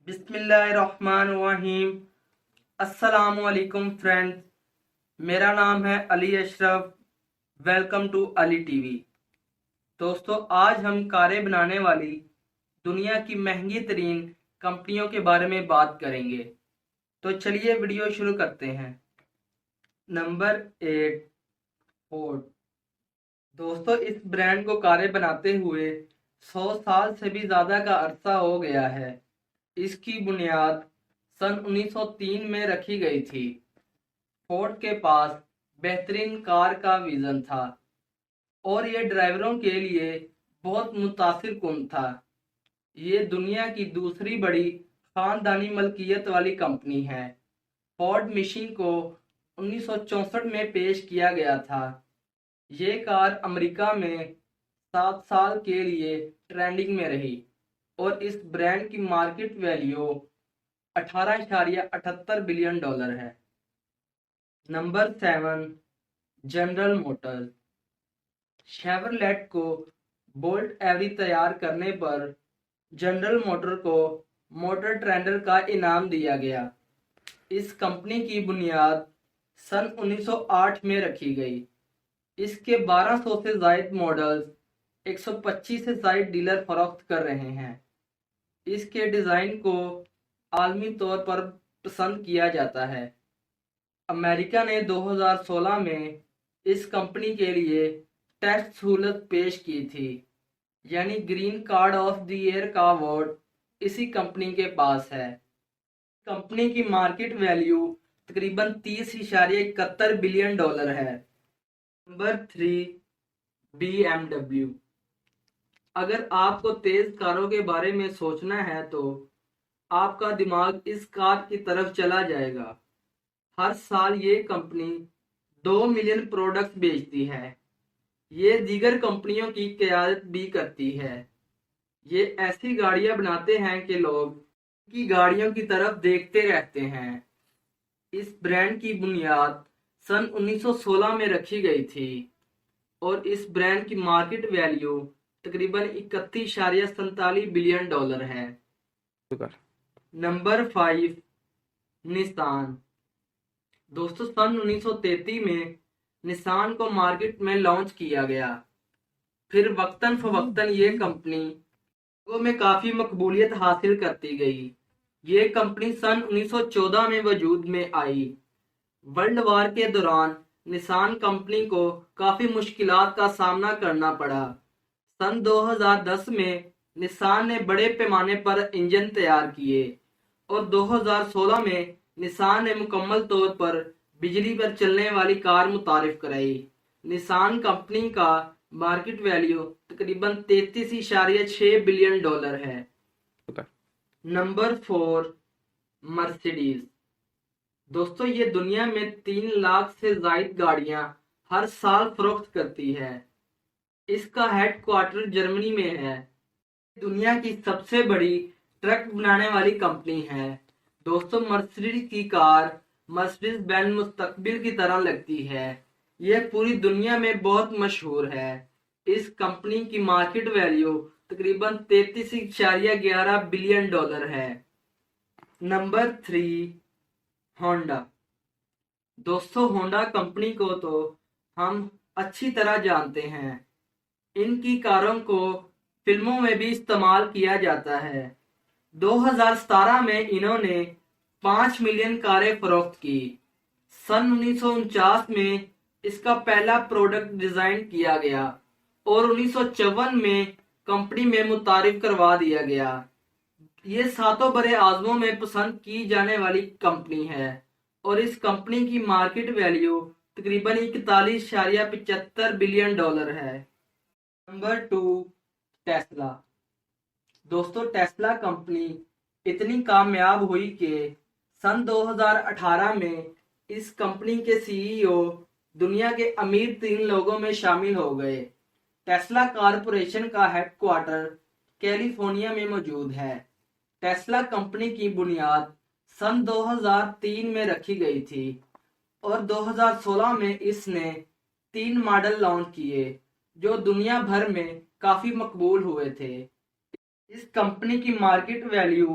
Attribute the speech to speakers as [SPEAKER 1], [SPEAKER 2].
[SPEAKER 1] بسم اللہ الرحمن الرحیم۔ السلام علیکم فرینڈز، میرا نام ہے Ali Ashraf. Welcome to Ali T V. دوستو، آج ہم کاریں بنانے والی دنیا کی مہنگی ترین کمپنیوں کے بارے میں بات کریں گے۔ تو چلیے ویڈیو شروع کرتے ہیں۔ Number 8، Ford. دوستو، اس برانڈ کو کاریں بناتے ہوئے 100 سال سے بھی زیادہ کا عرصہ ہو گیا ہے۔ اس کی بنیاد سن 1903 میں رکھی گئی تھی۔ فورڈ کے پاس بہترین کار کا ویژن تھا اور یہ ڈرائیوروں کے لیے بہت متاثر کن تھا۔ یہ دنیا کی دوسری بڑی خاندانی ملکیت والی کمپنی ہے۔ فورڈ مشین کو 1964 میں پیش کیا گیا تھا۔ یہ کار امریکہ میں 7 سال کے لیے ٹرینڈنگ میں رہی اور اس برانڈ کی مارکیٹ ویلیو 18.78 بلین ڈالر ہے۔ Number 7، general Motors. شیورلیٹ کو بولٹ ایوری تیار کرنے پر جنرل موٹر کو موٹر ٹرینڈر کا انعام دیا گیا۔ اس کمپنی کی بنیاد سن 1908 میں رکھی گئی۔ اس کے 1200 سے زائد ماڈلز 125 سے زائد ڈیلر فروخت کر رہے ہیں۔ اس کے ڈیزائن کو عالمی طور پر پسند کیا جاتا ہے۔ امریکہ نے 2016 میں اس کمپنی کے لیے ٹیکس سہولت پیش کی تھی، یعنی green card of the year کا ایوارڈ اسی کمپنی کے پاس ہے۔ کمپنی کی مارکیٹ ویلیو تقریباً 30.71 بلین ڈالر ہے۔ Number 3، B M W. اگر آپ کو تیز کاروں کے بارے میں سوچنا ہے تو آپ کا دماغ اس کار کی طرف چلا جائے گا۔ ہر سال یہ کمپنی 2 ملین پروڈکٹس بیچتی ہے۔ یہ دیگر کمپنیوں کی قیادت بھی کرتی ہے۔ یہ ایسی گاڑیاں بناتے ہیں کہ لوگ ان کی گاڑیوں کی طرف دیکھتے رہتے ہیں۔ اس برانڈ کی بنیاد سن 1916 میں رکھی گئی تھی اور اس برانڈ کی مارکیٹ ویلیو تقریباً 31.47 بلین ڈالر ہے۔ نمبر 5، نسان۔ دوستو، سن 1933 میں نسان کو مارکیٹ میں لانچ کیا گیا۔ پھر وقتاً فوقتاً یہ کمپنی لوگوں میں کافی مقبولیت حاصل کرتی گئی۔ یہ کمپنی سن 1914 میں وجود میں آئی۔ ورلڈ وار کے دوران نسان کمپنی کو کافی مشکلات کا سامنا کرنا پڑا۔ سن 2010 میں نسان نے بڑے پیمانے پر انجن تیار کیے اور 2016 میں نسان نے مکمل طور پر بجلی پر چلنے والی کار متعارف کرائی۔ نسان کمپنی کا مارکیٹ ویلیو تقریباً 33.6 بلین ڈالر ہے۔ Number 4، Mercedes. دوستو، یہ دنیا میں 3 لاکھ سے زائد گاڑیاں ہر سال فروخت کرتی ہے۔ اس کا ہیڈ کوارٹر جرمنی میں ہے۔ دنیا کی سب سے بڑی ٹرک بنانے والی کمپنی ہے۔ دوستو، مرسیڈیز کی کار مرسیڈیز بینز مستقبل کی طرح لگتی ہے۔ یہ پوری دنیا میں بہت مشہور ہے۔ اس کمپنی کی مارکیٹ ویلیو تقریباً 33.11 بلین ڈالر ہے۔ Number 3، Honda. دوستو، ہونڈا کمپنی کو تو ہم اچھی طرح جانتے ہیں۔ ان کی کاروں کو فلموں میں بھی استعمال کیا جاتا ہے۔ 2017 میں انہوں نے 5 ملین کاریں فروخت کی۔ سن 1949 میں اس کا پہلا پروڈکٹ ڈیزائن کیا گیا اور 1954 میں کمپنی میں متعارف کروا دیا گیا۔ یہ 7 برے اعظموں میں پسند کی جانے والی کمپنی ہے اور اس کمپنی کی مارکیٹ ویلیو تقریباً 41.75 بلین ڈالر ہے۔ Number 2، Tesla. دوستو، ٹیسلا کمپنی اتنی کامیاب ہوئی کہ سن 2018 میں اس کمپنی کے سی ای او دنیا کے امیر 3 لوگوں میں شامل ہو گئے۔ ٹیسلا کارپوریشن کا ہیڈ کوارٹر کیلیفورنیا میں موجود ہے۔ ٹیسلا کمپنی کی بنیاد سن 2003 میں رکھی گئی تھی اور 2016 میں اس نے 3 ماڈل لانچ کیے جو دنیا بھر میں کافی مقبول ہوئے تھے۔ اس کمپنی کی مارکیٹ ویلیو